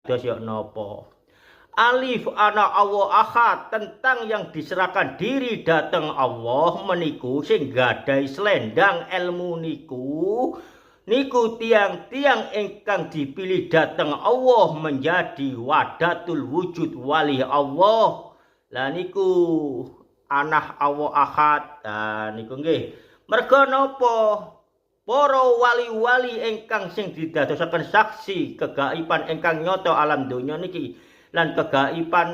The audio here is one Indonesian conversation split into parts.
Dosyo nopo. Alif ana Allah ahad, tentang yang diserahkan diri dateng Allah meniku sing gadai selendang ilmu niku tiang-tiang ingkang dipilih dateng Allah menjadi wadatul wujud wali Allah. Lah niku anak Allah ahad. Lah niku nggih. Merga napa? Para wali-wali ingkang sing didadosaken saksi kegaiban ingkang nyata alam donya niki lan kegaiban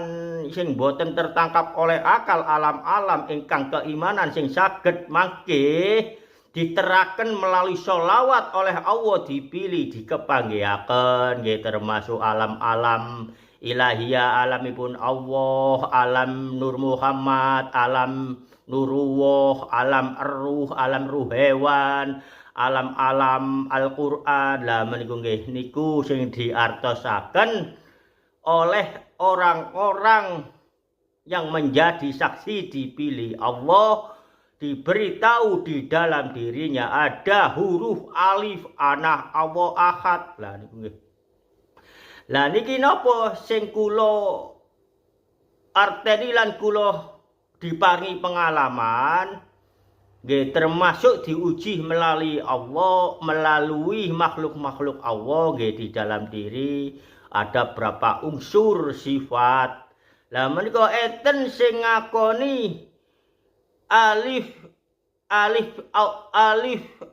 sing boten tertangkap oleh akal alam-alam ingkang keimanan sing saged mangke diteraken melalui sholawat oleh Allah dipilih dikepanggihaken nggih termasuk alam-alam ilahiyah alamipun Allah, alam Nur Muhammad, alam Nurullah, alam ruh, alam ruh hewan, alam-alam Al-Qur'an. Lah meniku nggih niku sing diartosaken oleh orang-orang yang menjadi saksi dipilih Allah, diberitahu di dalam dirinya ada huruf alif anak Allah ahad. Lah niku nggih. Lah niki napa sing kula arteni lan kula diparingi pengalaman nggih termasuk diuji melalui Allah, melalui makhluk-makhluk Allah nggih di dalam diri ada berapa unsur sifat. Lah menika enten sing ngakoni alif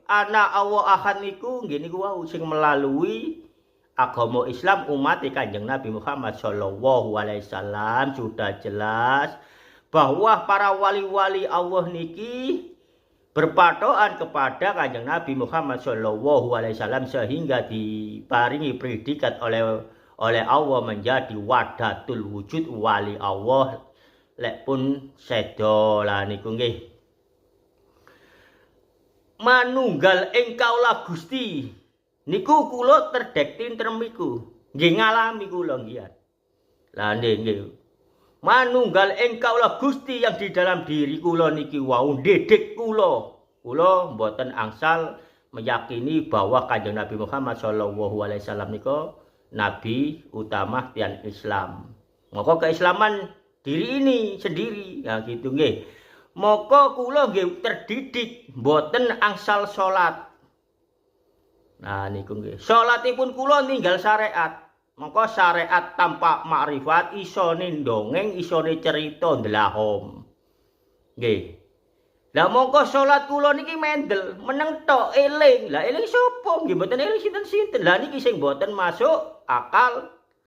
ana Allah ahad niku nggih niku wau sing melalui agama Islam umat Kanjeng Nabi Muhammad sallallahu alaihi wasallam sudah jelas bahwa para wali-wali Allah niki berpatokan kepada Kanjeng Nabi Muhammad sallallahu alaihi wasallam sehingga diparingi predikat oleh Allah menjadi wadatul wujud wali Allah lek pun sedo. Lah niku nggih manunggal engkaulah Gusti niku kula terdektin termiku nggih ngalami kula nggih. Lah nggih manunggal engkaulah Gusti yang di dalam diri kula niki wau ndedek kula mboten angsal meyakini bahwa Kanjeng Nabi Muhammad sallallahu alaihi wasallam nika nabi utama tiang Islam. Maka keislaman diri ini sendiri ya gitu nggih. Maka kula nggih terdidik mboten angsal salat. Nah niku nggih. Salatipun kula ninggal syariat. Maka syariat tanpa makrifat isone ndongeng, isone cerita ndelahom. Nggih. Lah mongko salat kula niki mendel, meneng tok eling. Lah eling sapa? Nggih mboten eling sinten-sinten. Lah niki sing mboten masuk akal